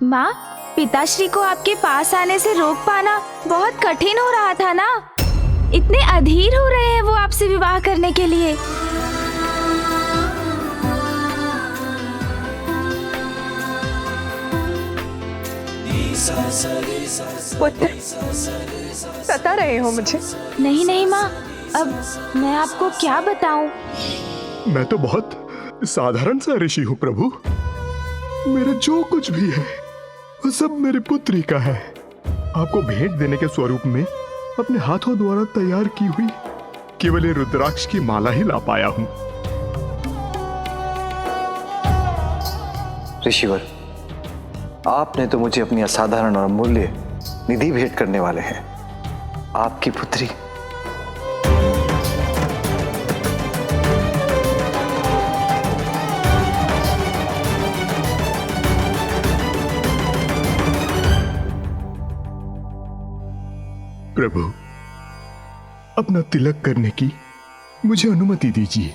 माँ, पिताश्री को आपके पास आने से रोक पाना बहुत कठिन हो रहा था ना। इतने अधीर हो रहे हैं वो आपसे विवाह करने के लिए। पुत्र, सता रहे हो मुझे? नहीं नहीं माँ, अब मैं आपको क्या बताऊं। मैं तो बहुत साधारण सा ऋषि हूँ प्रभु। मेरा जो कुछ भी है वो सब मेरे पुत्री का है। आपको भेंट देने के स्वरूप में अपने हाथों द्वारा तैयार की हुई केवल ये रुद्राक्ष की माला ही ला पाया हूँ। ऋषिवर, आपने तो मुझे अपनी असाधारण और अमूल्य निधि भेंट करने वाले हैं। आपकी पुत्री प्रभु, अपना तिलक करने की मुझे अनुमति दीजिए।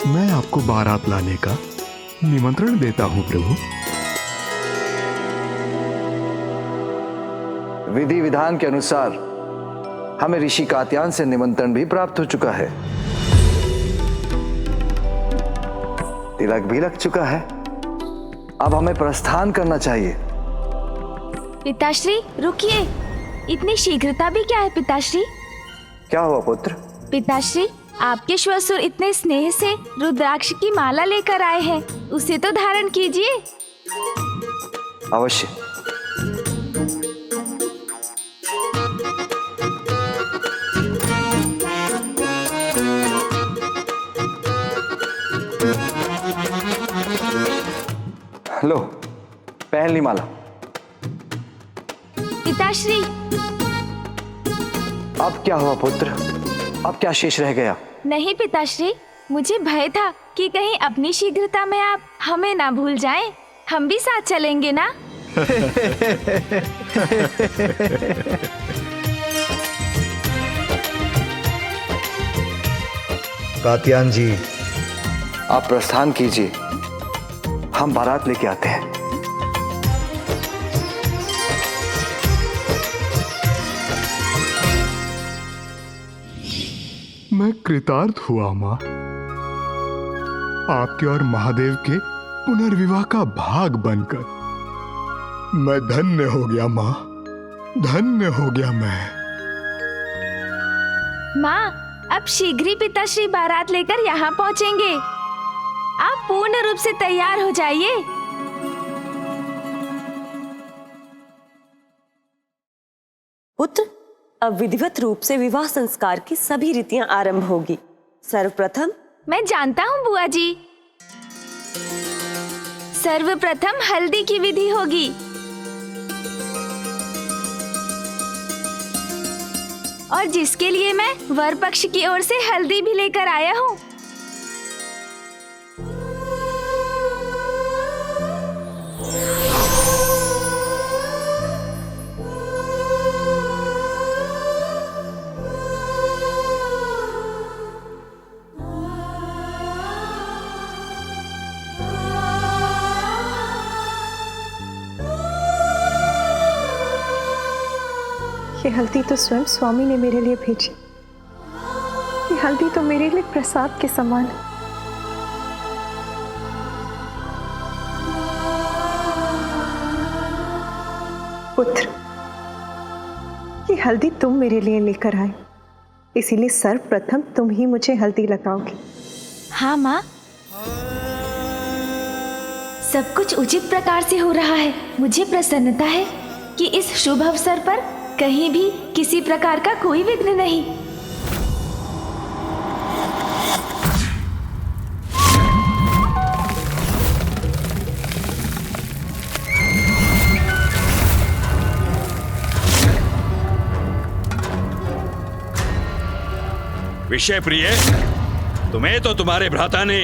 मैं आपको बारात लाने का निमंत्रण देता हूं प्रभु। विधि विधान के अनुसार हमें ऋषि कात्यायन से निमंत्रण भी प्राप्त हो चुका है। तिलक भी लग चुका है। अब हमें प्रस्थान करना चाहिए। पिताश्री रुकिए, इतनी शीघ्रता भी क्या है पिताश्री? क्या हुआ पुत्र? पिताश्री, आपके श्वशुर इतने स्नेह से रुद्राक्ष की माला लेकर आए हैं, उसे तो धारण कीजिए। अवश्य। लो, पहन ली माला। पिताश्री। अब क्या हुआ पुत्र? अब क्या शेष रह गया? नहीं पिताश्री, मुझे भय था कि कहीं अपनी शीघ्रता में आप हमें ना भूल जाएं। हम भी साथ चलेंगे ना? कात्यायन जी, आप प्रस्थान कीजिए, हम बारात लेके आते हैं। मैं कृतार्थ हुआ मां, आपके और महादेव के पुनर्विवाह का भाग बनकर। मैं धन्य हो गया मां, धन्य हो गया मैं। माँ, अब शीघ्र ही पिताश्री बारात लेकर यहाँ पहुँचेंगे। आप पूर्ण रूप से तैयार हो जाइए। पुत्र, अब विधिवत रूप से विवाह संस्कार की सभी रीतियां आरंभ होगी। सर्वप्रथम मैं जानता हूँ बुआ जी। सर्वप्रथम हल्दी की विधि होगी और जिसके लिए मैं वर पक्ष की ओर से हल्दी भी लेकर आया हूँ। ये हल्दी तो स्वयं स्वामी ने मेरे लिए भेजी। ये हल्दी तो मेरे लिए प्रसाद के समान है। पुत्र, ये हल्दी तुम मेरे लिए लेकर आए, इसीलिए सर्वप्रथम तुम ही मुझे हल्दी लगाओगी। हाँ माँ, सब कुछ उचित प्रकार से हो रहा है। मुझे प्रसन्नता है कि इस शुभ अवसर पर कहीं भी किसी प्रकार का कोई विघ्न नहीं। विषय प्रिय, तुम्हें तो तुम्हारे भ्राता ने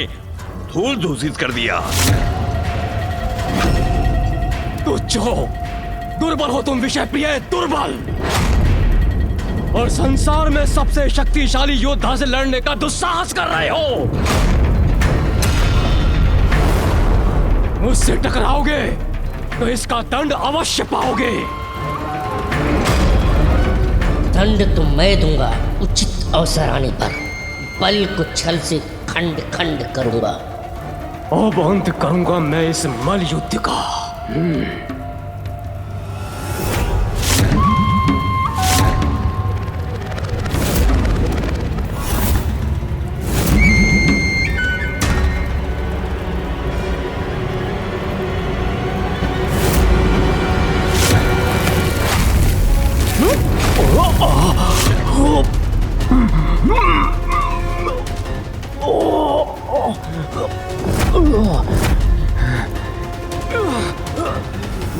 धूल दूषित कर दिया। तुच्छ हो, दुर्बल हो तुम विषय प्रिय, दुर्बल। और संसार में सबसे शक्तिशाली योद्धा से लड़ने का दुस्साहस कर रहे हो। मुझसे टकराओगे तो इसका दंड अवश्य पाओगे। दंड तो मैं दूंगा उचित अवसर आने पर। बल को छल से खंड खंड करूंगा। अब अंत करूंगा मैं इस मल युद्ध का।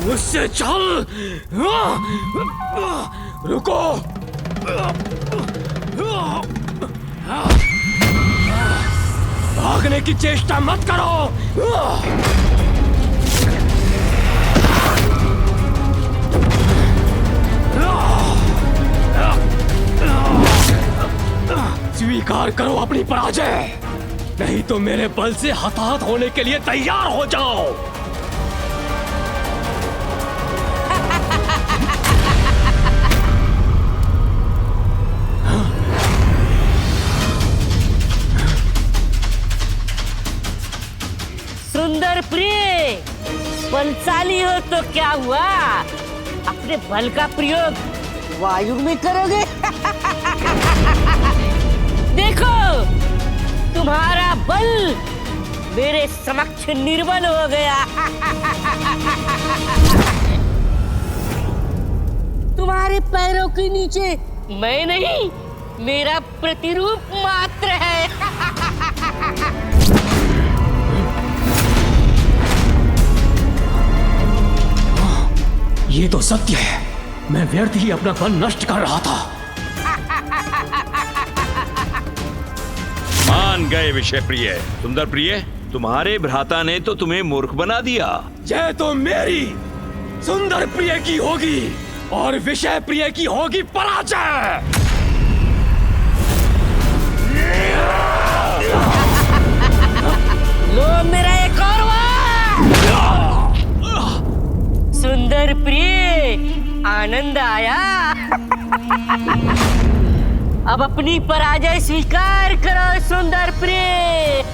मुझसे चल। रुको। भागने की चेष्टा मत करो। स्वीकार करो अपनी पराजय, नहीं तो मेरे बल से हताहत होने के लिए तैयार हो जाओ। सुंदर प्रिय, बलशाली हो तो क्या हुआ, अपने बल का प्रयोग वायु में करोगे। देखो, तुम्हारा बल मेरे समक्ष निर्बल हो गया। तुम्हारे पैरों के नीचे मैं नहीं, मेरा प्रतिरूप मात्र है। ये तो सत्य है, मैं व्यर्थ ही अपना बल नष्ट कर रहा था। मान गए विषय प्रिय। सुंदर प्रिय, तुम्हारे भ्राता ने तो तुम्हें मूर्ख बना दिया। जय तो मेरी सुंदर प्रिय की होगी और विषय प्रिय की होगी पराजय। लो मेरा एक और वार। सुंदर प्रिय, आनंद आया। अब अपनी पराजय स्वीकार करो सुंदर प्रिय।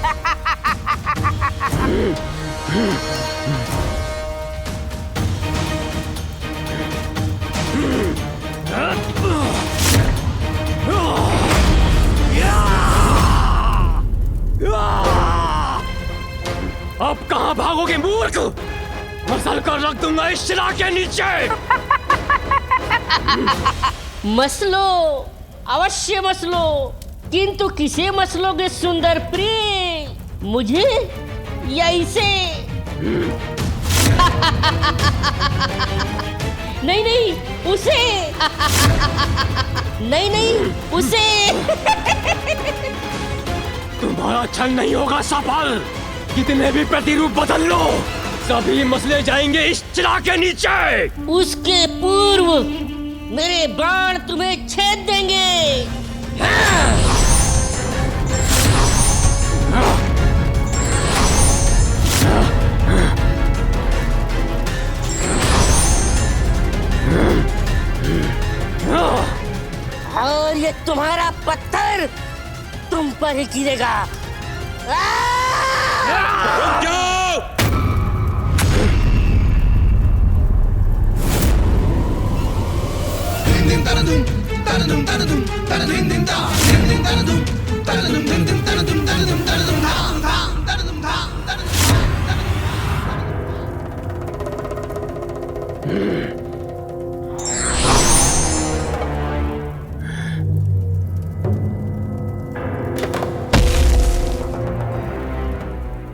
अब कहां भागोगे मूर्ख, मसल कर रख दूंगा इस शिला के नीचे। मसलो, अवश्य मसलो, किंतु किसे मसलोगे सुंदर प्रिय, मुझे या इसे? नहीं नहीं, उसे। नहीं नहीं, उसे। तुम्हारा छल नहीं होगा सफल। कितने भी प्रतिरूप बदल लो, सभी मसले जाएंगे इस चिला के नीचे। उसके पूर्व मेरे बाण तुम्हें छेद देंगे। और ये तुम्हारा पत्थर तुम पर ही गिरेगा। रुक जाओ!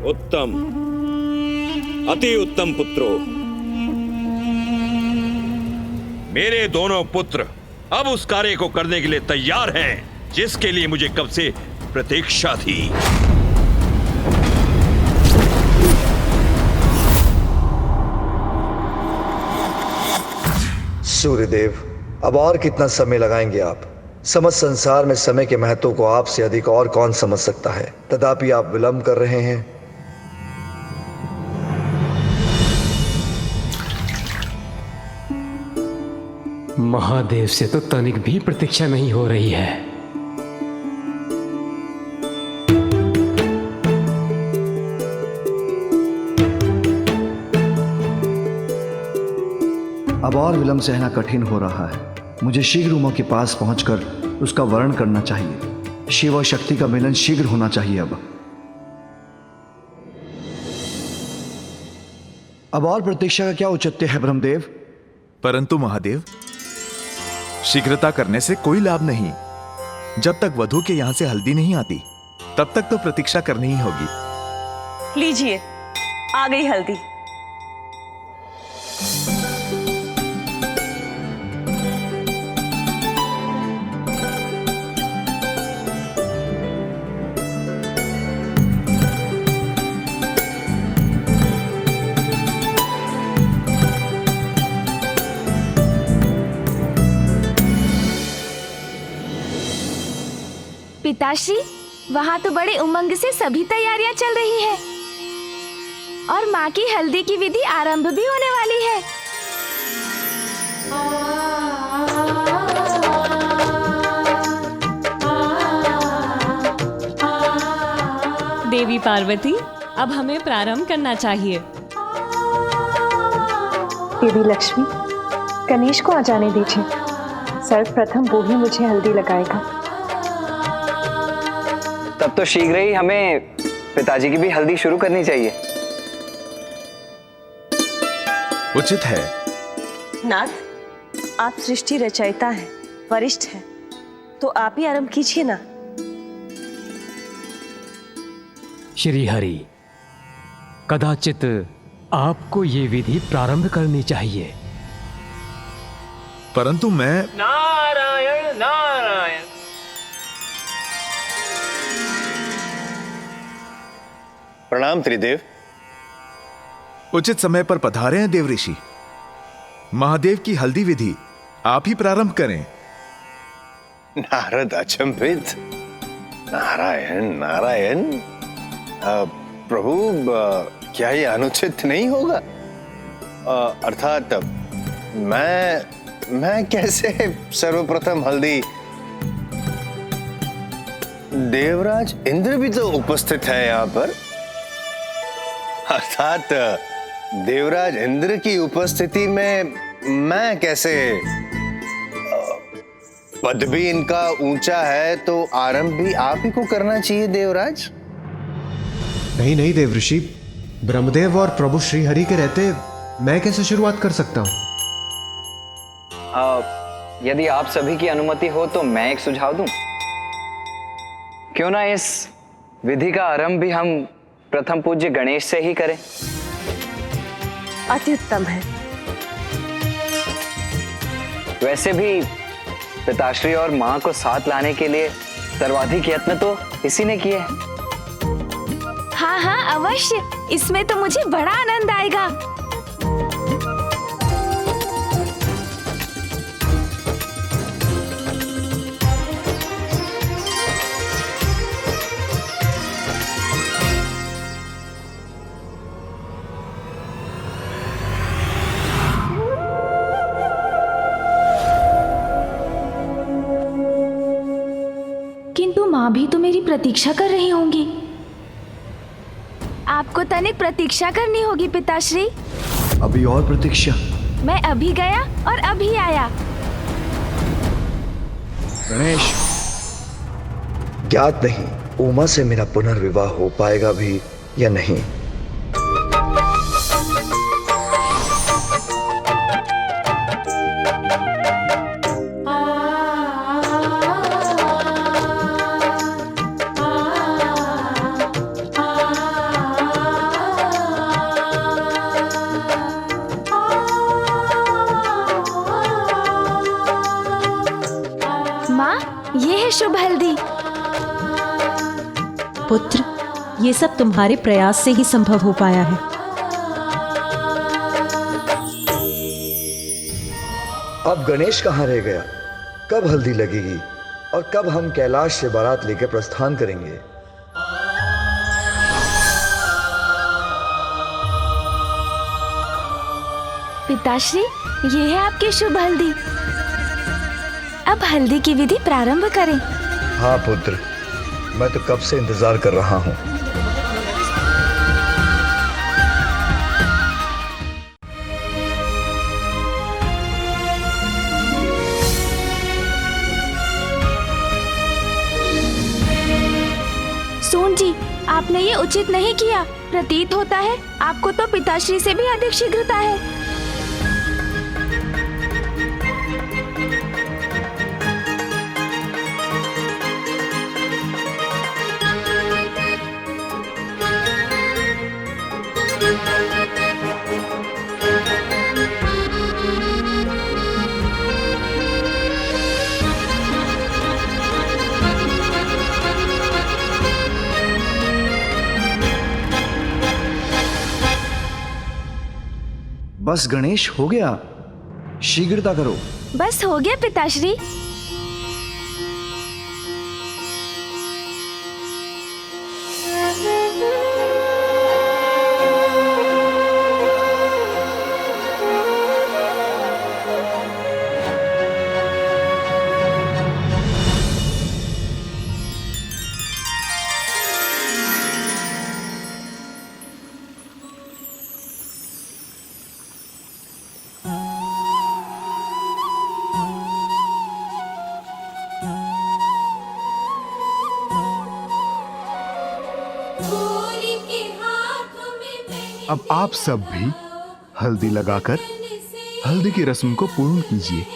उत्तम, अति उत्तम पुत्रों। मेरे दोनों पुत्र अब उस कार्य को करने के लिए तैयार हैं जिसके लिए मुझे कब से प्रतीक्षा थी। सूर्यदेव, अब और कितना समय लगाएंगे आप? समस्त संसार में समय के महत्व को आपसे अधिक और कौन समझ सकता है, तथापि आप विलंब कर रहे हैं। महादेव से तो तनिक भी प्रतीक्षा नहीं हो रही है। अब और विलंब सहना कठिन हो रहा है। मुझे शीघ्र उमा के पास पहुंचकर उसका वर्णन करना चाहिए। शिव और शक्ति का मिलन शीघ्र होना चाहिए। अब और प्रतीक्षा का क्या औचित्य है ब्रह्मदेव? परंतु महादेव, शीघ्रता करने से कोई लाभ नहीं। जब तक वधू के यहां से हल्दी नहीं आती तब तक तो प्रतीक्षा करनी ही होगी। लीजिए, आ गई हल्दी। पिताश्री, वहाँ तो बड़े उमंग से सभी तैयारियां चल रही है और माँ की हल्दी की विधि आरंभ भी होने वाली है। देवी पार्वती, अब हमें प्रारंभ करना चाहिए। देवी लक्ष्मी, गणेश को आ जाने दीजिए। सर्वप्रथम वो ही मुझे हल्दी लगाएगा। तब तो शीघ्र ही हमें पिताजी की भी हल्दी शुरू करनी चाहिए। उचित है। नाथ, आप सृष्टि रचयिता हैं, वरिष्ठ हैं, तो आप ही आरंभ कीजिए ना। श्री हरि, कदाचित आपको ये विधि प्रारंभ करनी चाहिए। परंतु मैं नारायण नारायण। प्रणाम त्रिदेव। उचित समय पर पधारे हैं देव ऋषि। महादेव की हल्दी विधि आप ही प्रारंभ करें। नारद अचंभित। नारायण नारायण। प्रभु, क्या ये अनुचित नहीं होगा? अर्थात मैं कैसे सर्वप्रथम हल्दी? देवराज इंद्र भी तो उपस्थित है यहाँ पर। अर्थात देवराज इंद्र की उपस्थिति में मैं कैसे? पद भी इनका ऊंचा है तो आरंभ भी आप ही को करना चाहिए देवराज। नहीं नहीं देव ऋषि, ब्रह्मदेव और प्रभु श्री हरि के रहते मैं कैसे शुरुआत कर सकता हूँ? यदि आप सभी की अनुमति हो तो मैं एक सुझाव दूं। क्यों ना इस विधि का आरंभ भी हम प्रथम पूज्य गणेश से ही करें। अति उत्तम है। वैसे भी पिताश्री और मां को साथ लाने के लिए सर्वाधिक यत्न तो इसी ने किए हैं। हाँ हाँ अवश्य, इसमें तो मुझे बड़ा आनंद आएगा। किंतु माँ भी तो मेरी प्रतीक्षा कर रही होंगी। आपको तनिक प्रतीक्षा करनी होगी पिताश्री। अभी और प्रतीक्षा? मैं अभी गया और अभी आया। गणेश, ज्ञात नहीं उमा से मेरा पुनर्विवाह हो पाएगा भी या नहीं। माँ, ये है शुभ हल्दी। पुत्र, ये सब तुम्हारे प्रयास से ही संभव हो पाया है। अब गणेश कहाँ रह गया? कब हल्दी लगेगी और कब हम कैलाश से बारात लेकर प्रस्थान करेंगे? पिताश्री, ये है आपकी शुभ हल्दी। अब हल्दी की विधि प्रारंभ करें। हाँ पुत्र, मैं तो कब से इंतजार कर रहा हूँ। सोन जी, आपने ये उचित नहीं किया। प्रतीत होता है आपको तो पिताश्री से भी अधिक शीघ्रता है। बस गणेश, हो गया, शीघ्रता करो। बस हो गया पिताश्री। अब आप सब भी हल्दी लगाकर हल्दी की रस्म को पूर्ण कीजिए।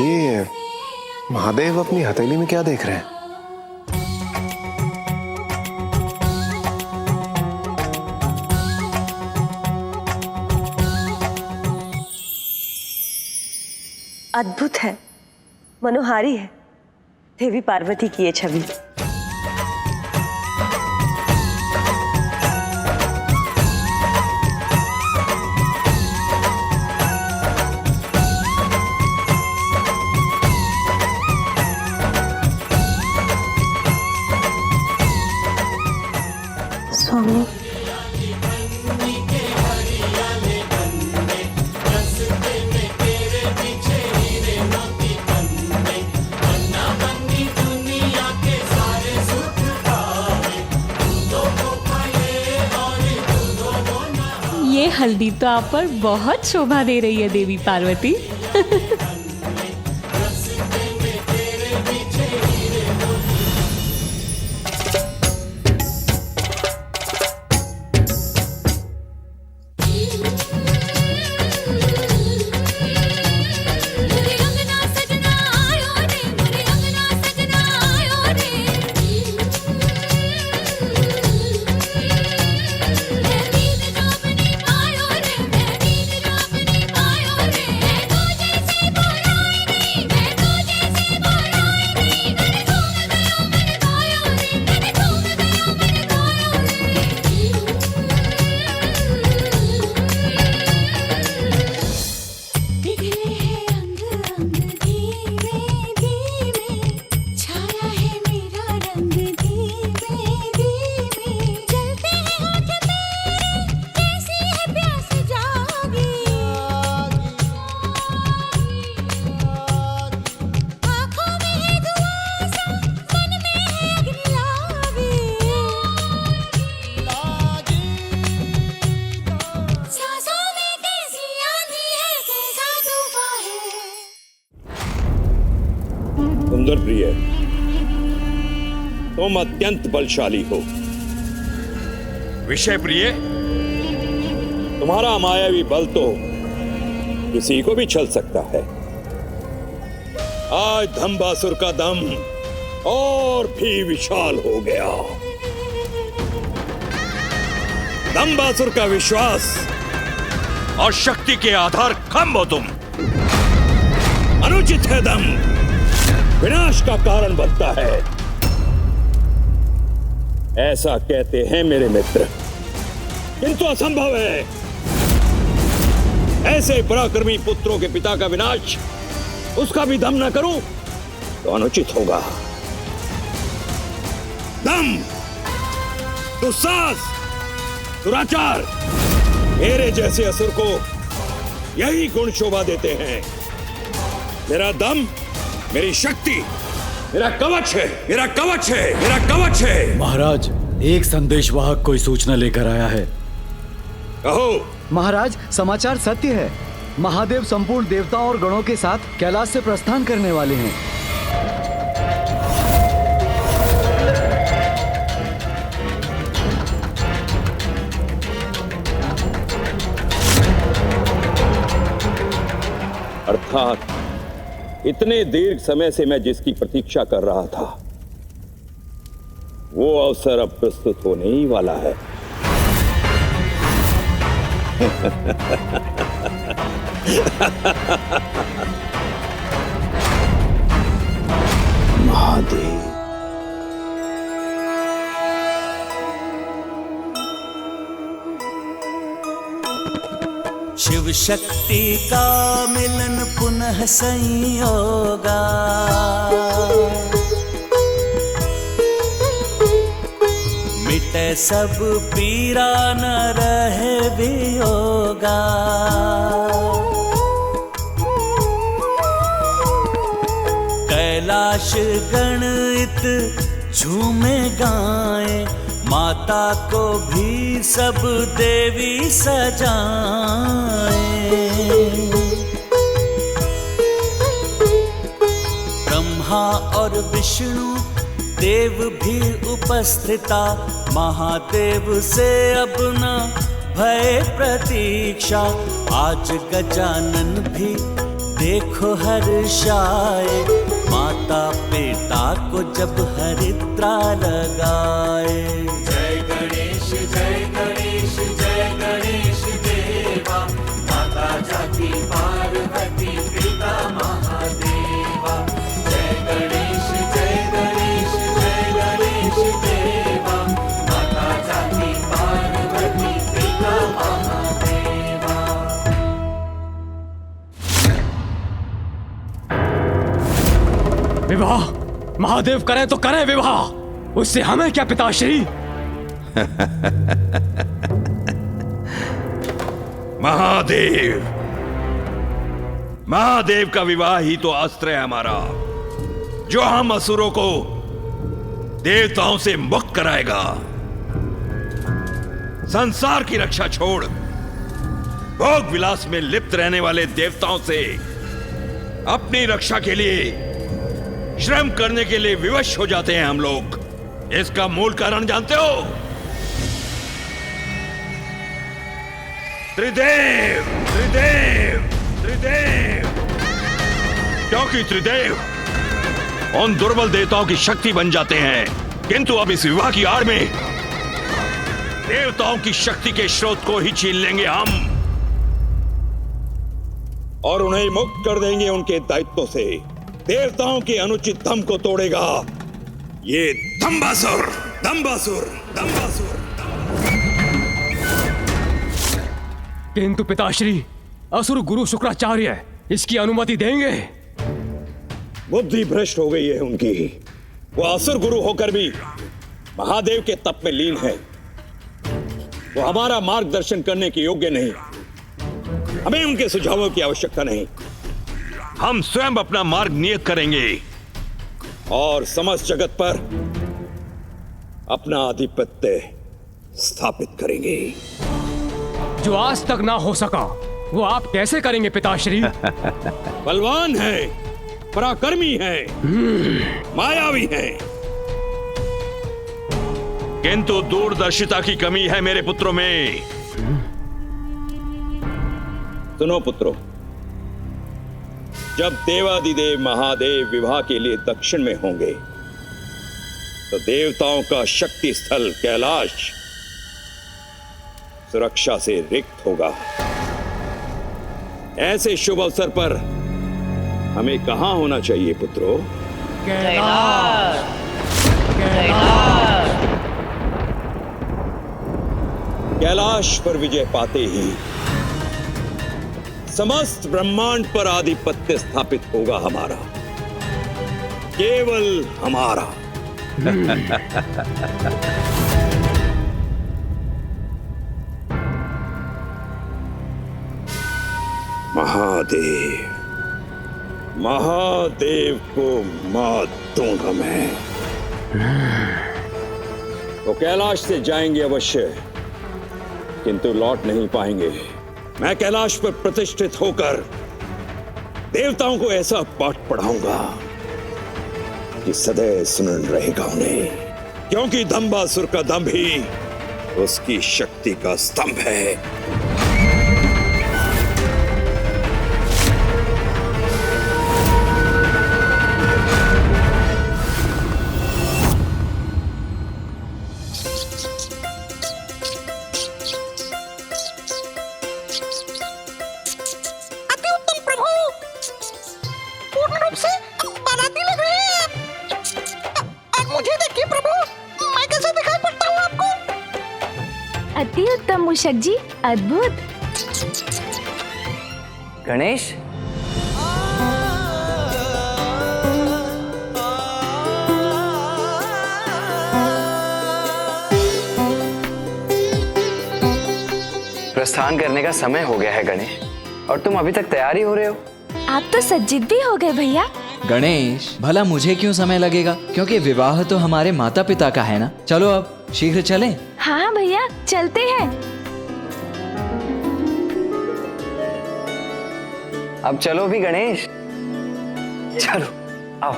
ये महादेव अपनी हथेली में क्या देख रहे हैं? अद्भुत है, मनोहारी है। देवी पार्वती की ये छवि। स्वामी, ये हल्दी तो आप पर बहुत शोभा दे रही है देवी पार्वती। सुंदर प्रिय, तुम अत्यंत बलशाली हो। विषय प्रिय, तुम्हारा मायावी बल तो किसी को भी छल सकता है। आज धम्बासुर का दम और भी विशाल हो गया। दंबासुर का विश्वास और शक्ति के आधार खंभ हो तुम। अनुचित है दम, विनाश का कारण बनता है, ऐसा कहते हैं मेरे मित्र, किंतु असंभव है। ऐसे पराक्रमी पुत्रों के पिता का विनाश उसका भी दम न करूं तो अनुचित होगा। दम, दुस्साहस, दुराचार, मेरे जैसे असुर को यही गुण शोभा देते हैं। मेरा दम, मेरी शक्ति, मेरा कवच है, मेरा कवच है, मेरा कवच है। महाराज, एक संदेशवाहक कोई सूचना लेकर आया है। कहो। महाराज, समाचार सत्य है। महादेव संपूर्ण देवताओं और गणों के साथ कैलाश से प्रस्थान करने वाले हैं। अर्थात इतने दीर्घ समय से मैं जिसकी प्रतीक्षा कर रहा था, वो अवसर अब प्रस्तुत होने ही वाला है। महादेव। शिव शक्ति का मिलन पुनः संयोगा, मिटे सब पीरा न रहे वियोगा। कैलाश गणित झूमे गाए, माता को भी सब देवी सजाए। ब्रह्मा और विष्णु देव भी उपस्थिता, महादेव से अब न भय प्रतीक्षा। आज गजानन भी देखो हर्षाए, माता पिता को जब हरिद्रा लगाए। जय गणेश जय गणेश जय गणेश देवा, माता जाति पार्वती पिता महादेवा। जय गणेश जय गणेश जय गणेश देवा, माता जाति पार्वती पिता महादेवा। विवाह महादेव करे तो करे विवाह, उससे हमें क्या पिताश्री। महादेव, महादेव का विवाह ही तो अस्त्र है हमारा, जो हम असुरों को देवताओं से मुक्त कराएगा। संसार की रक्षा छोड़ भोग विलास में लिप्त रहने वाले देवताओं से अपनी रक्षा के लिए श्रम करने के लिए विवश हो जाते हैं हम लोग। इसका मूल कारण जानते हो? त्रिदेव, त्रिदेव, त्रिदेव। क्योंकि त्रिदेव उन दुर्बल देवताओं की शक्ति बन जाते हैं, किंतु अब इस विवाह की आड़ में देवताओं की शक्ति के स्रोत को ही छीन लेंगे हम, और उन्हें मुक्त कर देंगे उनके दायित्व से। देवताओं के अनुचित दम को तोड़ेगा ये दंबासुर, दंबासुर, दंबासुर। किंतु पिताश्री, असुर गुरु शुक्राचार्य इसकी अनुमति देंगे? बुद्धि भ्रष्ट हो गई है उनकी। वो असुर गुरु होकर भी महादेव के तप में लीन है। वो हमारा मार्गदर्शन करने के योग्य नहीं। हमें उनके सुझावों की आवश्यकता नहीं। हम स्वयं अपना मार्ग नियत करेंगे और समस्त जगत पर अपना आधिपत्य स्थापित करेंगे। जो आज तक ना हो सका वो आप कैसे करेंगे पिताश्री? बलवान है, पराक्रमी है, मायावी है, किंतु दूरदर्शिता की कमी है मेरे पुत्रों में। सुनो पुत्रों, जब देवादिदेव महादेव विवाह के लिए दक्षिण में होंगे तो देवताओं का शक्ति स्थल कैलाश सुरक्षा से रिक्त होगा। ऐसे शुभ अवसर पर हमें कहां होना चाहिए पुत्रों? कैलाश पर विजय पाते ही समस्त ब्रह्मांड पर आधिपत्य स्थापित होगा हमारा, केवल हमारा। महादेव, महादेव को मात दूंगा मैं। वो कैलाश से जाएंगे अवश्य, किंतु लौट नहीं पाएंगे। मैं कैलाश पर प्रतिष्ठित होकर देवताओं को ऐसा पाठ पढ़ाऊंगा कि सदैव सुनन रहेगा उन्हें, क्योंकि दंबासुर का दंभ ही उसकी शक्ति का स्तंभ है। अति उत्तम मूषक जी, अद्भुत। गणेश, प्रस्थान करने का समय हो गया है गणेश, और तुम अभी तक तैयार ही हो रहे हो। आप तो सज्जित भी हो गए भैया। गणेश, भला मुझे क्यों समय लगेगा, क्योंकि विवाह तो हमारे माता पिता का है ना। चलो अब शीघ्र चलें। हाँ भैया, चलते हैं। अब चलो भी गणेश, चलो आओ।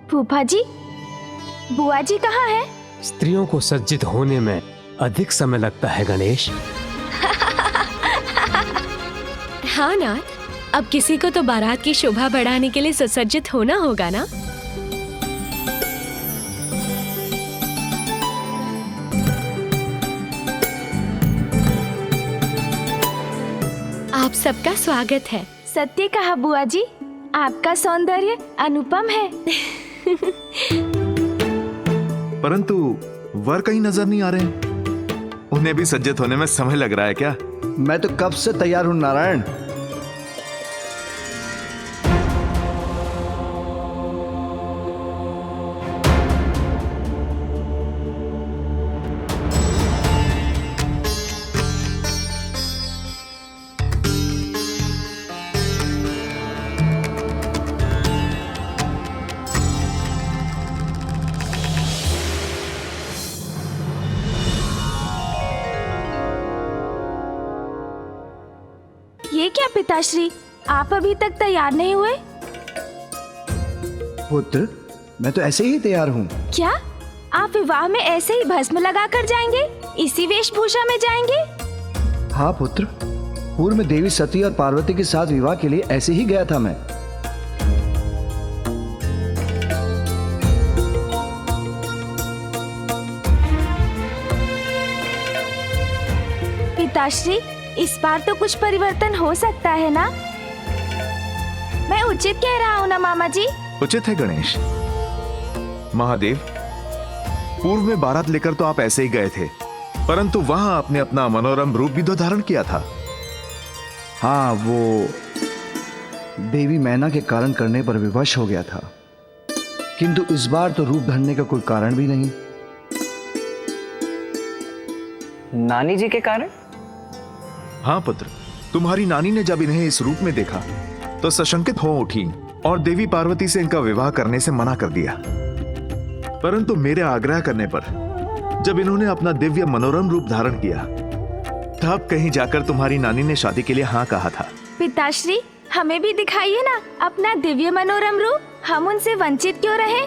फूफा जी, बुआ जी कहाँ है? स्त्रियों को सज्जित होने में अधिक समय लगता है गणेश। हाँ नाथ, अब किसी को तो बारात की शोभा बढ़ाने के लिए सुसज्जित होना होगा ना। आप सबका स्वागत है। सत्य कहा बुआ जी, आपका सौंदर्य अनुपम है। परंतु वर कहीं नजर नहीं आ रहे हैं। उन्हें भी सज्जित होने में समय लग रहा है क्या? मैं तो कब से तैयार हूं नारायण। ये क्या पिताश्री, आप अभी तक तैयार नहीं हुए? पुत्र, मैं तो ऐसे ही तैयार हूँ। क्या आप विवाह में ऐसे ही भस्म लगाकर जाएंगे? इसी वेशभूषा में जाएंगे? हाँ पुत्र, पूर्व में देवी सती और पार्वती के साथ विवाह के लिए ऐसे ही गया था मैं। पिताश्री, इस बार तो कुछ परिवर्तन हो सकता है ना? मैं उचित कह रहा हूँ ना मामा जी? उचित है गणेश। महादेव, पूर्व में बारात लेकर तो आप ऐसे ही गए थे, परंतु वहां आपने अपना मनोरम रूप भी तो धारण किया था। हाँ, वो देवी मैना के कारण करने पर विवश हो गया था, किंतु इस बार तो रूप धरने का कोई कारण भी नहीं। नानी जी के कारण? हाँ पुत्र, तुम्हारी नानी ने जब इन्हें इस रूप में देखा तो सशंकित हो उठी और देवी पार्वती से इनका विवाह करने से मना कर दिया। परंतु मेरे आग्रह करने पर जब इन्होंने अपना दिव्य मनोरम रूप धारण किया तब कहीं जाकर तुम्हारी नानी ने शादी के लिए हाँ कहा था। पिताश्री, हमें भी दिखाइए ना अपना दिव्य मनोरम रूप, हम उनसे वंचित क्यों रहे?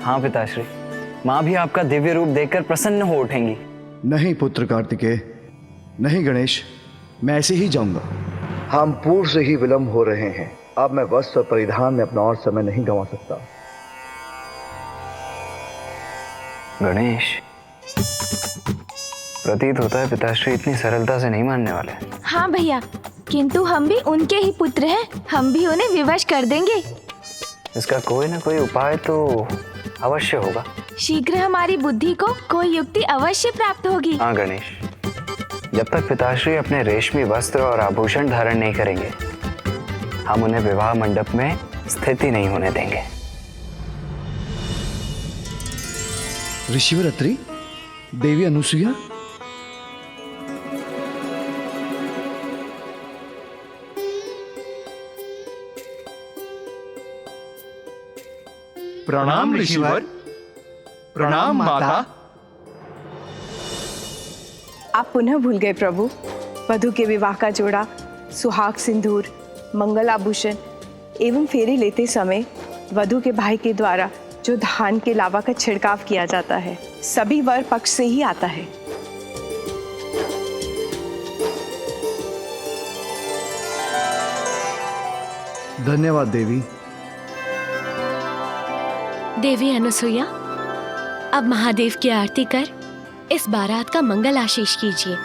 हाँ पिताश्री, माँ भी आपका दिव्य रूप देखकर प्रसन्न हो उठेंगी। नहीं पुत्र कार्तिकेय, नहीं गणेश, मैं ऐसे ही जाऊंगा। हम पूर्व से ही विलंब हो रहे हैं, अब मैं वस्त्र परिधान में अपना और समय नहीं गंवा सकता। गणेश, प्रतीत होता है पिताश्री इतनी सरलता से नहीं मानने वाले। हाँ भैया, किंतु हम भी उनके ही पुत्र हैं, हम भी उन्हें विवश कर देंगे। इसका कोई ना कोई उपाय तो अवश्य होगा। शीघ्र हमारी बुद्धि को कोई युक्ति अवश्य प्राप्त होगी। हाँ गणेश, जब तक पिताश्री अपने रेशमी वस्त्र और आभूषण धारण नहीं करेंगे हम उन्हें विवाह मंडप में स्थिति नहीं होने देंगे। ऋषिवर अत्रि, देवी अनुसुईया, प्रणाम ऋषिवर। प्रणाम माता। आप पुनः भूल गए प्रभु। वधू के विवाह का जोड़ा, सुहाग सिंदूर, मंगल आभूषण एवं फेरे लेते समय वधू के भाई के द्वारा जो धान के लावा का छिड़काव किया जाता है सभी वर पक्ष से ही आता है। धन्यवाद देवी। देवी अनुसुईया, अब महादेव की आरती कर इस बारात का मंगल आशीष कीजिए।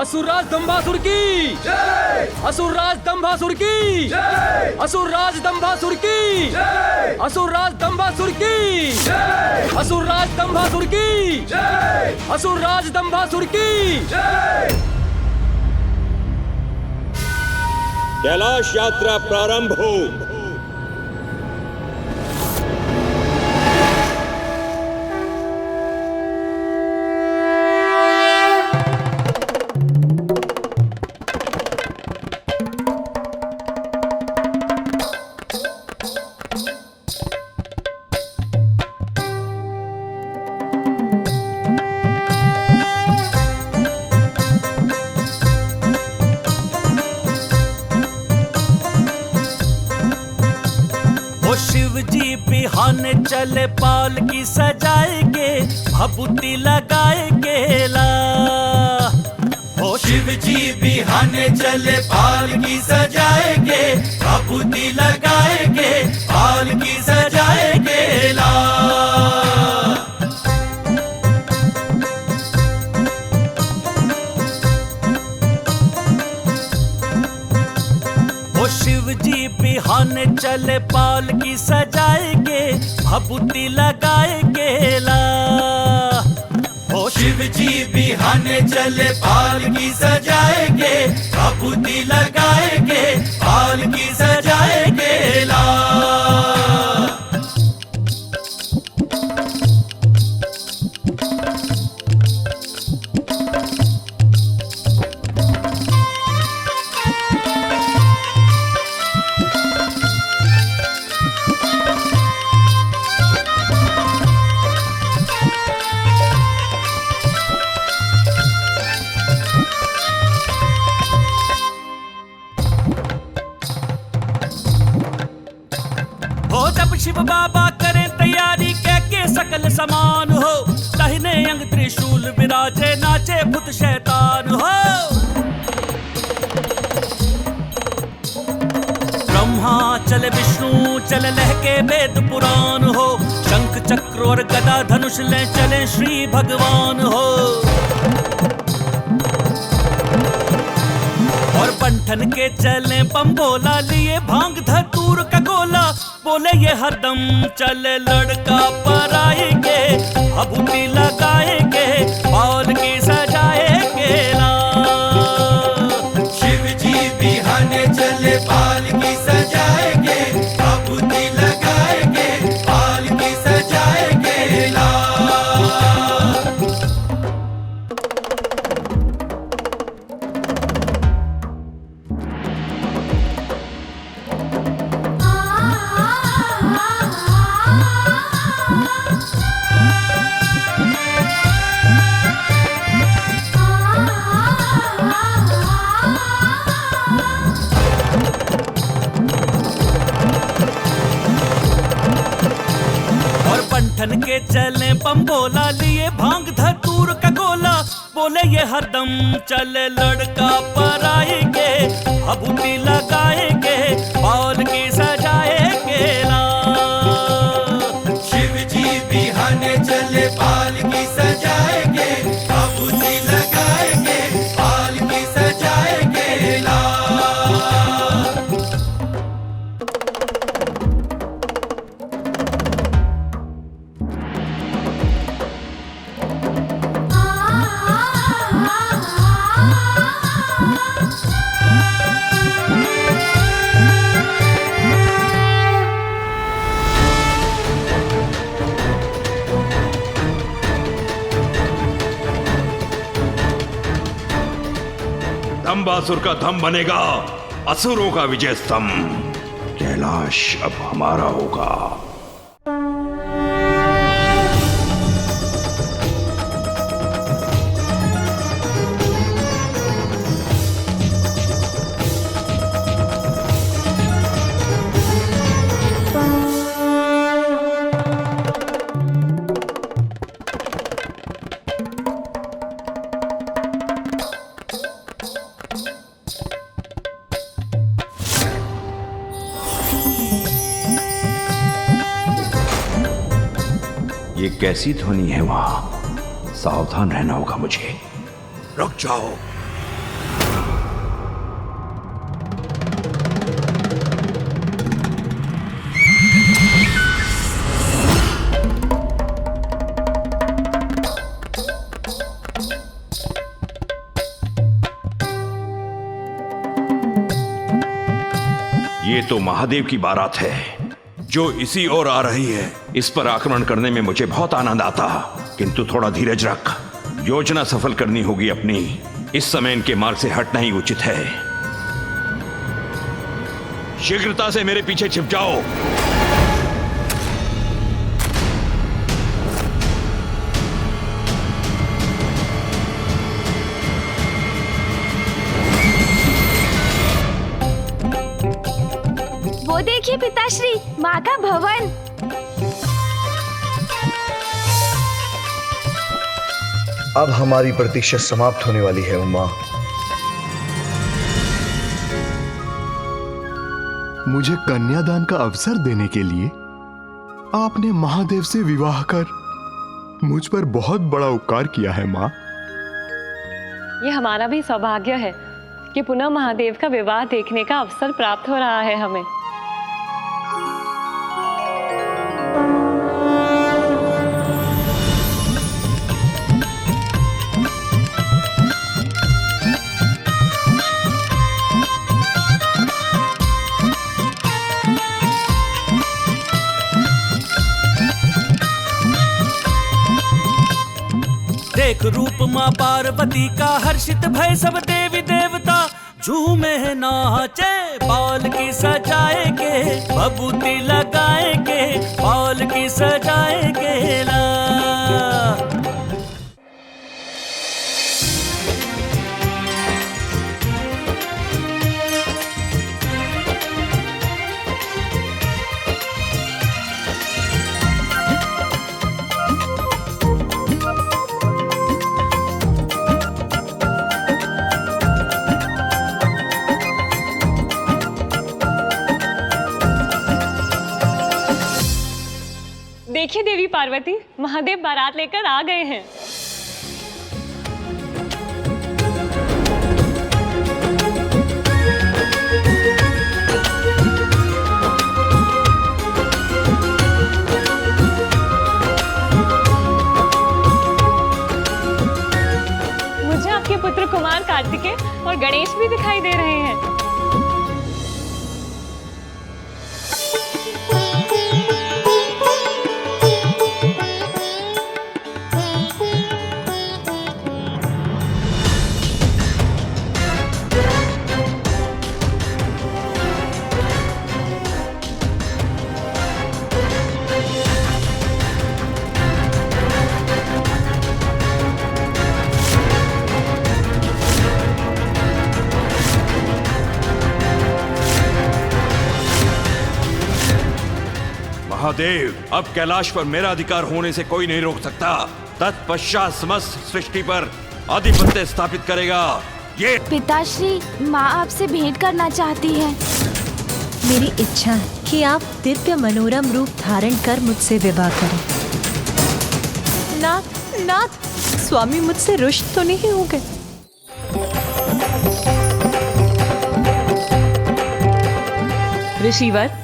असुरराज दंभासुर की जय! असुरराज दंभासुर की जय! असुरराज दंभासुर की जय! असुरराज दंभासुर की जय! असुरराज दंभासुर की जय! असुरराज दंभासुर की जय! कैलाश यात्रा प्रारंभ हो। वो शिव जी बिहाने चले पालकी सजाएंगे, भभूति लगाएंगे ला। वो शिव जी बिहाने चले पालकी सजाएंगे, भभूति लगाएंगे, पालकी सजाएंगे ला। वो शिव जी बिहाने चले पालकी सजाएंगे, भभूति लगाएंगे ला। वो शिव जी बिहाने चले पालकी सजाएंगे, भभूति लगाएंगे, पालकी सजाएंगे ला। शिव बाबा करें तैयारी कह के सकल समान हो, दाहिने अंग त्रिशूल विराजे नाचे भूत शैतान हो। ब्रह्मा चले विष्णु चले लहके वेद पुराण हो, शंख चक्र और गदा धनुष ले चले श्री भगवान हो। और बंठन के चले बम्बोला लिए भांग धतूर का गोला, बोले ये हरदम चले लड़का पराएंगे, भभूति लगाएंगे, पालकी सजाएंगे ला। शिव जी बिहाने चले पालकी सजाएंगे, भभूति लगाएंगे, पालकी सजाएंगे ला। के चले बम्बोला लिए भांग धतूर का गोला, बोले ये हरदम चले लड़का पराएंगे, भभूति लगाएंगे, पालकी सजाएंगे ला। शिव जी बिहाने चले पालकी सजाएंगे, भभूति लगाएंगे, पालकी सजाएंगे ला। दंबासुर का धम बनेगा असुरों का विजय स्तंभ। कैलाश अब हमारा होगा। ये कैसी ध्वनि है वहां? सावधान रहना होगा मुझे। रुक जाओ। ये तो महादेव की बारात है जो इसी ओर आ रही है। इस पर आक्रमण करने में मुझे बहुत आनंद आता, किंतु थोड़ा धीरज रख। योजना सफल करनी होगी अपनी। इस समय इनके मार्ग से हटना ही उचित है। शीघ्रता से मेरे पीछे छिप जाओ। वो देख देखिए पिताश्री, माँ का भवन। अब हमारी प्रतीक्षा समाप्त होने वाली है उमा। मुझे कन्यादान का अवसर देने के लिए आपने महादेव से विवाह कर मुझ पर बहुत बड़ा उपकार किया है माँ। ये हमारा भी सौभाग्य है कि पुनः महादेव का विवाह देखने का अवसर प्राप्त हो रहा है हमें। देख रूप माँ पार्वती का हर्षित भय सब देवी देवता झूमे नाचे, बाल की सजाएंगे भभूति लगाएंगे, बाल की सजाएंगे ना। देखिए देवी पार्वती, महादेव बारात लेकर आ गए हैं। मुझे आपके पुत्र कुमार कार्तिकेय और गणेश भी दिखाई दे रहे हैं। महादेव, अब कैलाश पर मेरा अधिकार होने से कोई नहीं रोक सकता। तत्पश्चात समस्त सृष्टि पर आधिपत्य स्थापित करेगा। ये पिताश्री, माँ आपसे भेंट करना चाहती है। मेरी इच्छा है कि आप दिव्य मनोरम रूप धारण कर मुझसे विवाह करें। नाथ, नाथ, स्वामी मुझसे रुष्ट तो नहीं हो गए? ऋषिवर,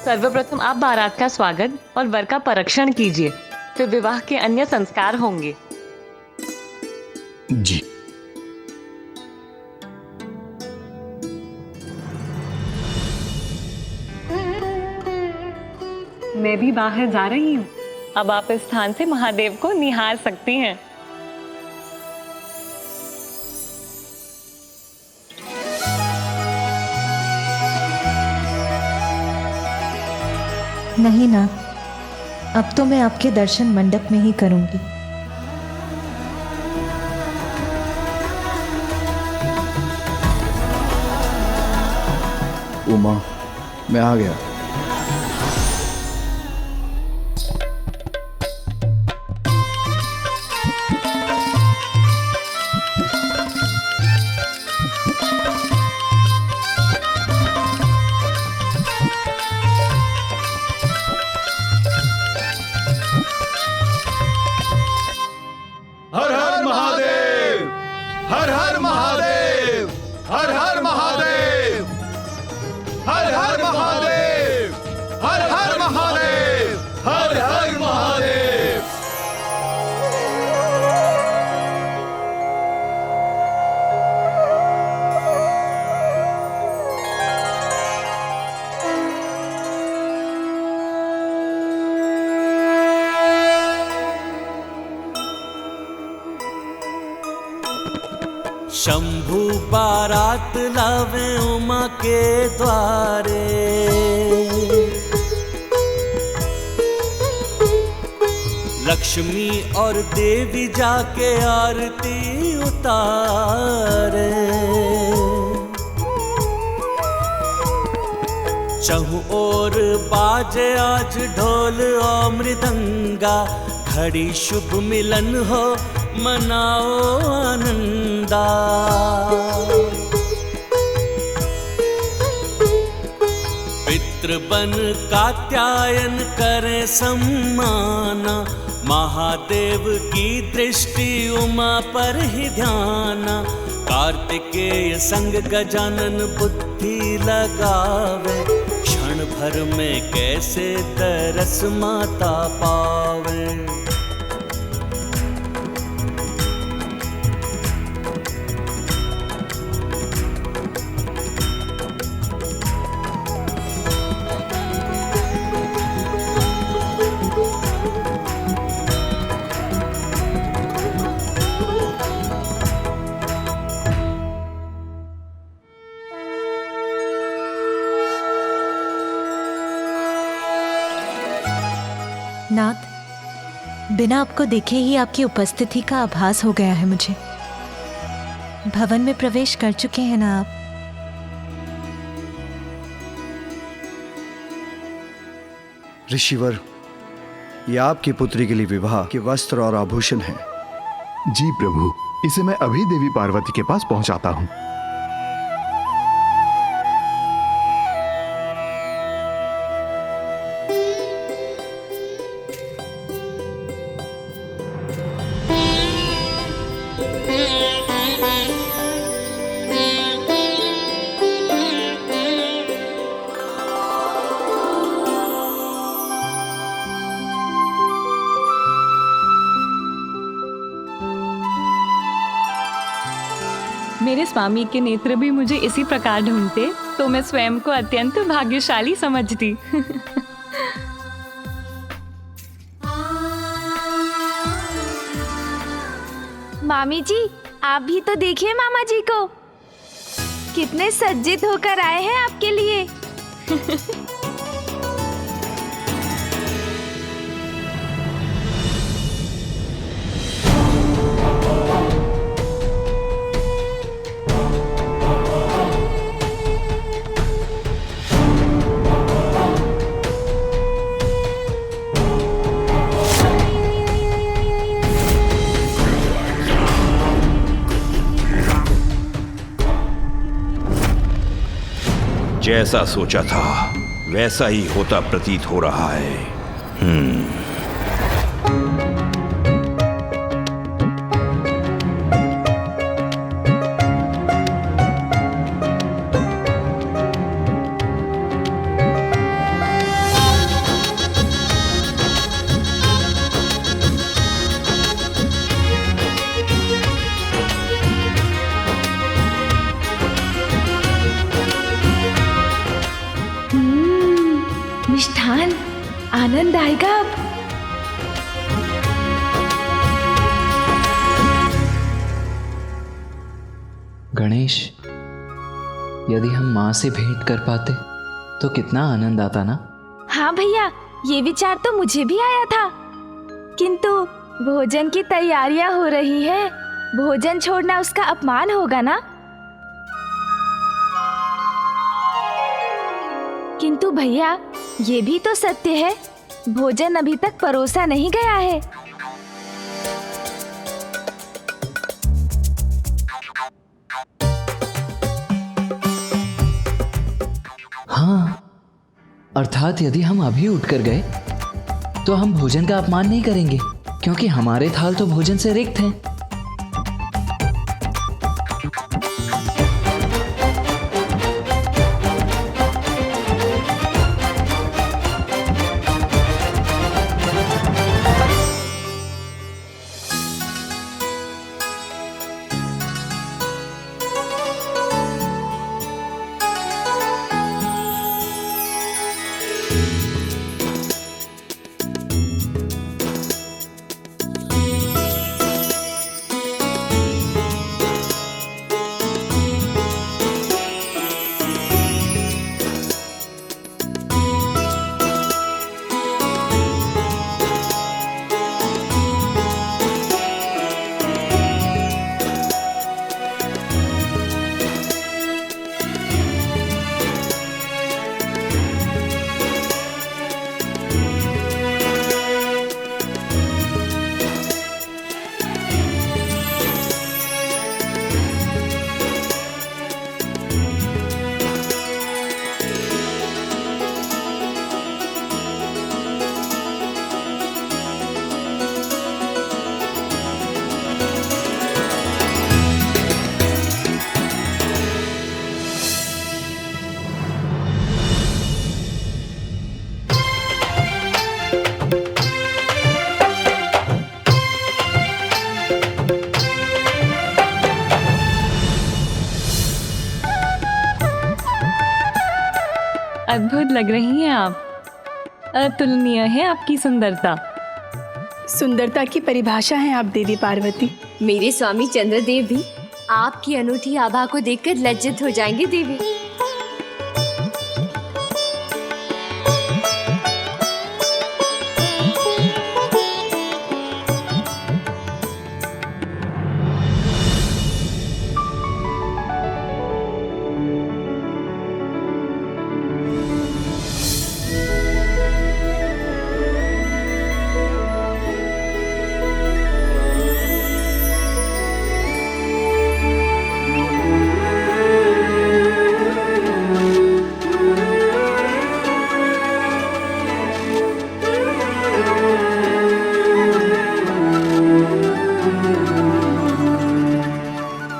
सर्वप्रथम आप बारात का स्वागत और वर का परीक्षण कीजिए, फिर विवाह के अन्य संस्कार होंगे। जी। मैं भी बाहर जा रही हूँ। अब आप इस स्थान से महादेव को निहार सकती हैं। नहीं ना, अब तो मैं आपके दर्शन मंडप में ही करूंगी। उमा, मैं आ गया। हर हर महादेव, हर हर महादेव, हर हर महादेव, हर हर महादेव, हर हर महादेव, हर हर महादेव। शंभू बारात लावे उमा के द्वारे, लक्ष्मी और देवी जाके आरती उतारे। चहु और बाजे आज ढोल और मृदंगा, घड़ी शुभ मिलन हो मनाओ आनंदा। पितृबन कात्यायन करे सम्माना, महादेव की दृष्टि उमा पर ही ध्याना। कार्तिकेय संग गजानन बुद्धि लगावे, क्षण भर में कैसे तरस माता पावे। नाथ, बिना आपको देखे ही आपकी उपस्थिति का आभास हो गया है मुझे। भवन में प्रवेश कर चुके हैं ना आप? ऋषिवर, ये आपकी पुत्री के लिए विवाह के वस्त्र और आभूषण हैं। जी प्रभु, इसे मैं अभी देवी पार्वती के पास पहुंचाता हूं। मेरे स्वामी के नेत्र भी मुझे इसी प्रकार ढूंढते तो मैं स्वयं को अत्यंत भाग्यशाली समझती। मामी जी, आप भी तो देखिए मामा जी को, कितने सज्जित होकर आए हैं आपके लिए। जैसा सोचा था वैसा ही होता प्रतीत हो रहा है। मिष्ठान, आनंद आएगा अब। गणेश, यदि हम माँ से भेंट कर पाते तो कितना आनंद आता ना। हाँ भैया, ये विचार तो मुझे भी आया था, किंतु भोजन की तैयारियां हो रही है, भोजन छोड़ना उसका अपमान होगा ना। किंतु भैया, ये भी तो सत्य है, भोजन अभी तक परोसा नहीं गया है। हाँ, अर्थात यदि हम अभी उठकर गए तो हम भोजन का अपमान नहीं करेंगे, क्योंकि हमारे थाल तो भोजन से रिक्त हैं। अद्भुत लग रही हैं आप। अतुलनीय है आपकी सुंदरता। सुंदरता की परिभाषा है आप देवी पार्वती। मेरे स्वामी चंद्रदेव भी आपकी अनूठी आभा को देखकर लज्जित हो जाएंगे देवी।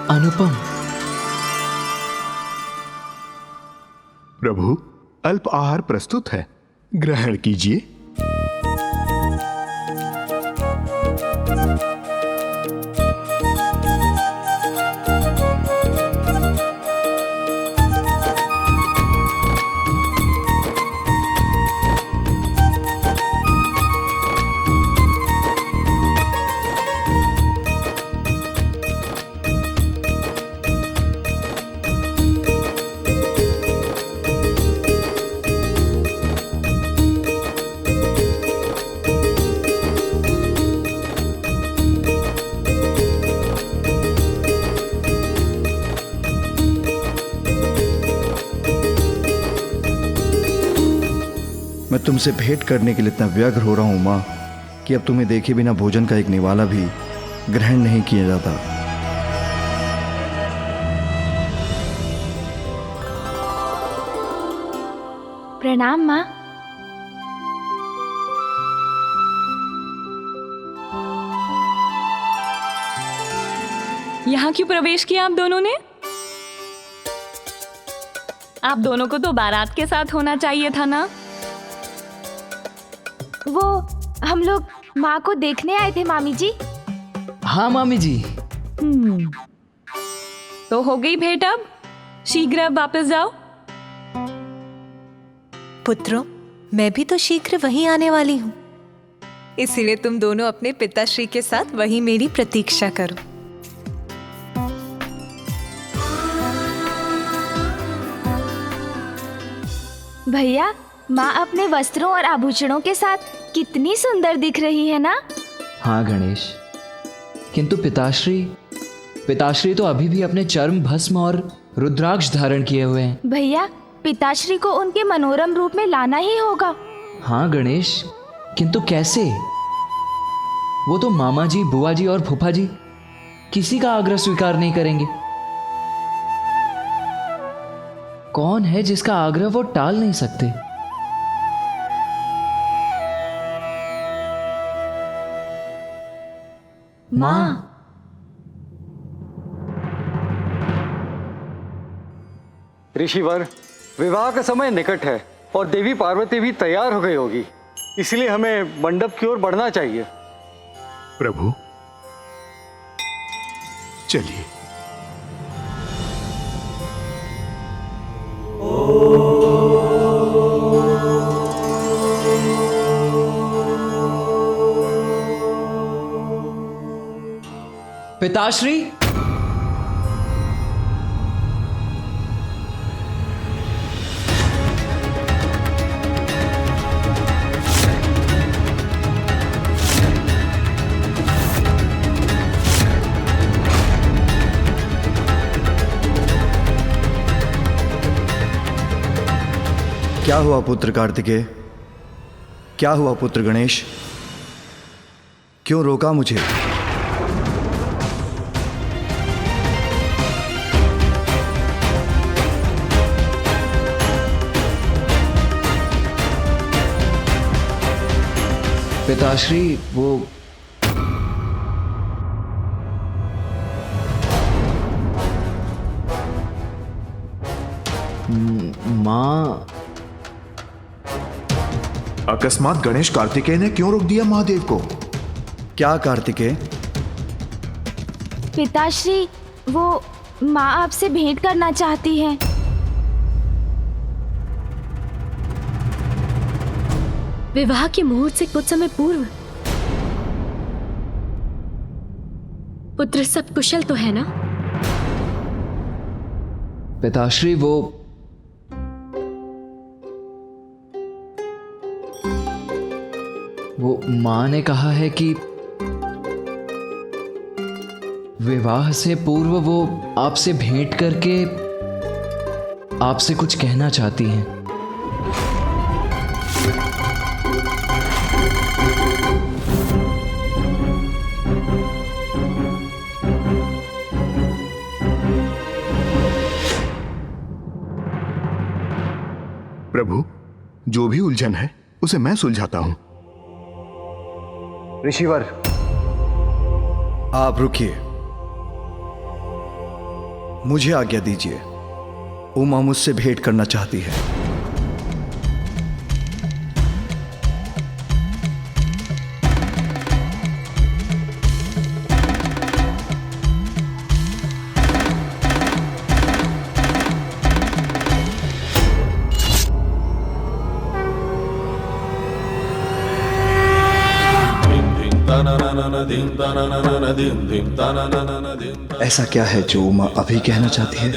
अनुपम। प्रभु, अल्प आहार प्रस्तुत है, ग्रहण कीजिए। मैं तुमसे भेंट करने के लिए इतना व्यग्र हो रहा हूं माँ कि अब तुम्हें देखे बिना भोजन का एक निवाला भी ग्रहण नहीं किया जाता। प्रणाम माँ। यहाँ क्यों प्रवेश किया आप दोनों ने? आप दोनों को तो बारात के साथ होना चाहिए था ना। वो हम लोग माँ को देखने आए थे मामी जी। हाँ मामी जी। तो हो गई भेंट, अब शीघ्र अब वापस जाओ। पुत्रों, मैं भी तो शीघ्र वहीं आने वाली हूँ, इसीलिए तुम दोनों अपने पिताश्री के साथ वहीं मेरी प्रतीक्षा करो। भैया, माँ अपने वस्त्रों और आभूषणों के साथ कितनी सुंदर दिख रही है ना। हाँ गणेश, किंतु पिताश्री तो अभी भी अपने चर्म भस्म और रुद्राक्ष धारण किए हुए हैं। भैया, पिताश्री को उनके मनोरम रूप में लाना ही होगा। हाँ गणेश, किंतु कैसे? वो तो मामा जी, बुआ जी और फूफा जी किसी का आग्रह स्वीकार नहीं करेंगे। कौन है जिसका आग्रह वो टाल नहीं सकते? माँ। ऋषिवर, विवाह का समय निकट है और देवी पार्वती भी तैयार हो गई होगी, इसलिए हमें मंडप की ओर बढ़ना चाहिए। प्रभु, चलिए। पिताश्री, क्या हुआ पुत्र कार्तिकेय? क्या हुआ पुत्र गणेश? क्यों रोका मुझे? पिताश्री, वो माँ। अकस्मात गणेश कार्तिकेय ने क्यों रोक दिया महादेव को? क्या कार्तिकेय? पिताश्री, वो माँ आपसे भेंट करना चाहती हैं। विवाह के मुहूर्त से कुछ समय पूर्व पुत्र सब कुशल तो है ना? पिताश्री, वो माँ ने कहा है कि विवाह से पूर्व वो आपसे भेंट करके आपसे कुछ कहना चाहती हैं। प्रभु, जो भी उलझन है उसे मैं सुलझाता हूं। ऋषिवर, आप रुकिए, मुझे आज्ञा दीजिए। उमा मुझसे भेंट करना चाहती है। ऐसा क्या है जो उमा अभी कहना चाहती है?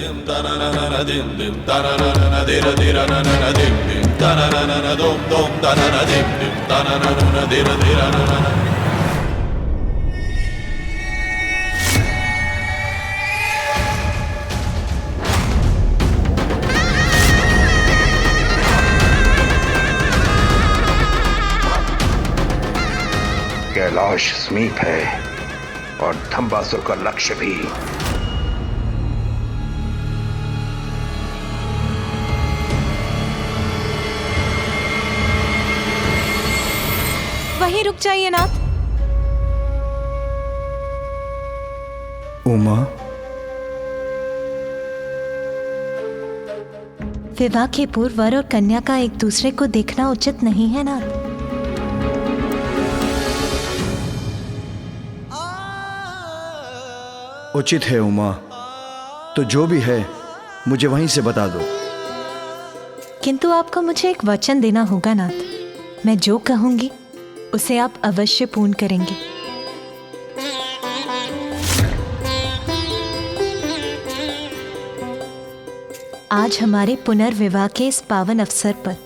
कैलाश समीप है और धम्बासुर का लक्ष्य भी। वहीं रुक जाइए नाथ। उमा, विवाह के पूर्व वर और कन्या का एक दूसरे को देखना उचित नहीं है नाथ। उचित है उमा, तो जो भी है मुझे वहीं से बता दो। किंतु आपको मुझे एक वचन देना होगा नाथ। मैं जो कहूंगी उसे आप अवश्य पूर्ण करेंगे। आज हमारे पुनर्विवाह के इस पावन अवसर पर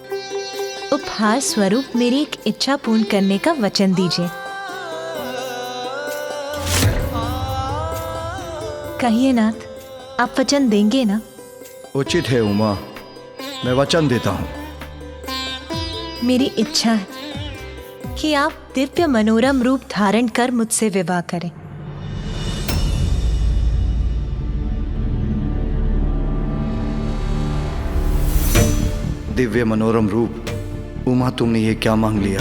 उपहार स्वरूप मेरी एक इच्छा पूर्ण करने का वचन दीजिए। कहिए नाथ, आप वचन देंगे ना? उचित है उमा, मैं वचन देता हूं। मेरी इच्छा है कि आप दिव्य मनोरम रूप धारण कर मुझसे विवाह करें। दिव्य मनोरम रूप? उमा, तुमने ये क्या मांग लिया?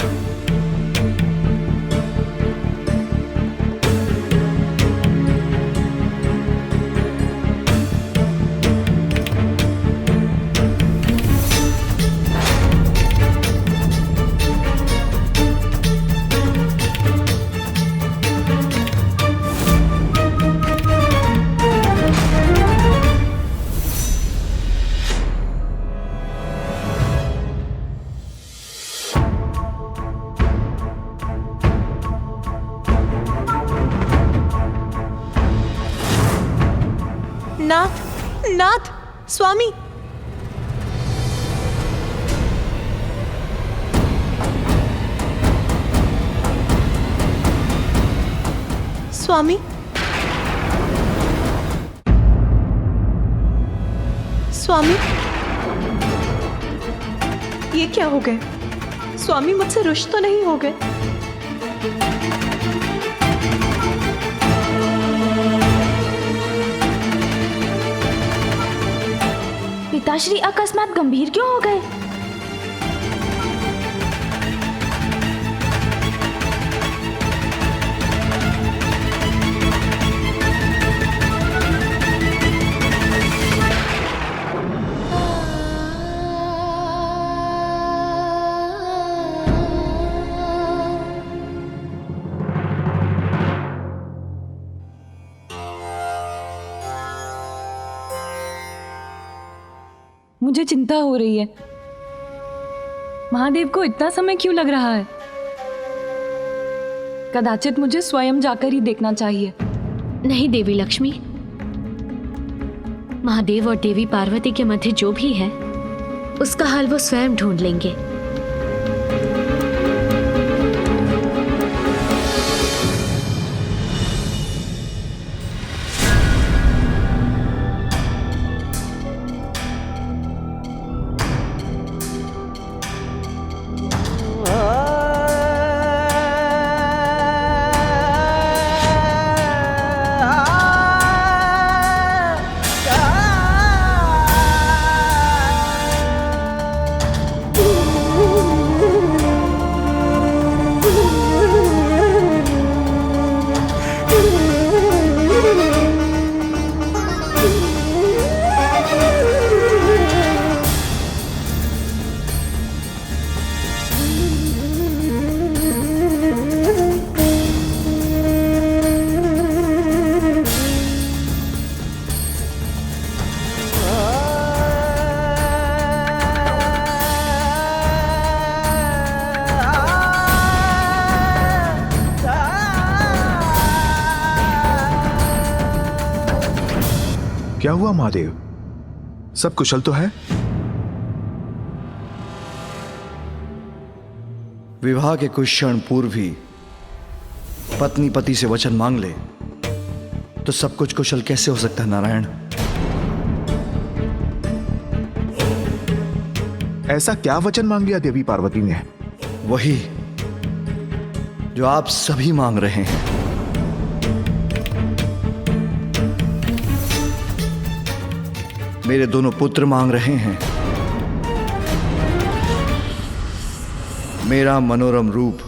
नाथ, नाथ, स्वामी, स्वामी, स्वामी, ये क्या हो गए? स्वामी मुझसे रुष्ट तो नहीं हो गए? पिताश्री अकस्मात गंभीर क्यों हो गए? मुझे चिंता हो रही है। महादेव को इतना समय क्यों लग रहा है? कदाचित मुझे स्वयं जाकर ही देखना चाहिए। नहीं देवी लक्ष्मी, महादेव और देवी पार्वती के मध्य जो भी है उसका हल वो स्वयं ढूंढ लेंगे। क्या हुआ महादेव? सब कुशल तो है? विवाह के कुछ क्षण पूर्व ही पत्नी पति से वचन मांग ले तो सब कुछ कुशल कैसे हो सकता है नारायण? ऐसा क्या वचन मांग लिया देवी पार्वती ने? वही जो आप सभी मांग रहे हैं। मेरे दोनों पुत्र मांग रहे हैं मेरा मनोरम रूप।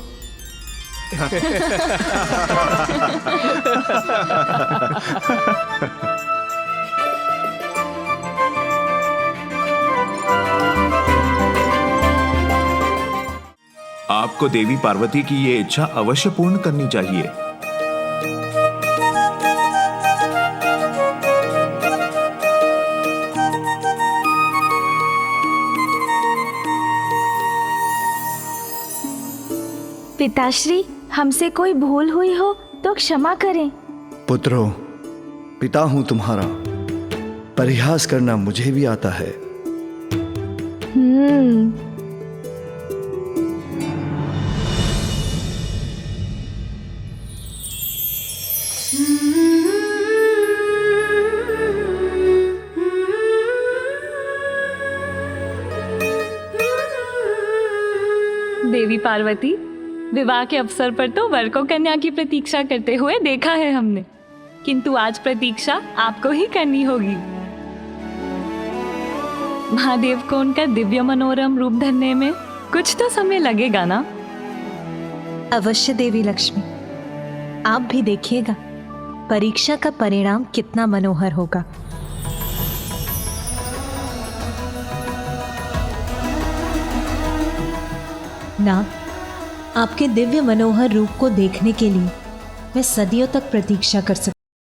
आपको देवी पार्वती की ये इच्छा अवश्य पूर्ण करनी चाहिए। पिताश्री, हमसे कोई भूल हुई हो तो क्षमा करें। पुत्रों, पिता हूं तुम्हारा, परिहास करना मुझे भी आता है। देवी पार्वती, विवाह के अवसर पर तो वर को कन्या की प्रतीक्षा करते हुए देखा है हमने, किंतु आज प्रतीक्षा आपको ही करनी होगी। महादेव को उनका दिव्य मनोरम रूप धरने में कुछ तो समय लगेगा ना? अवश्य देवी लक्ष्मी, आप भी देखिएगा परीक्षा का परिणाम कितना मनोहर होगा। ना, आपके दिव्य मनोहर रूप को देखने के लिए मैं सदियों तक प्रतीक्षा कर सकती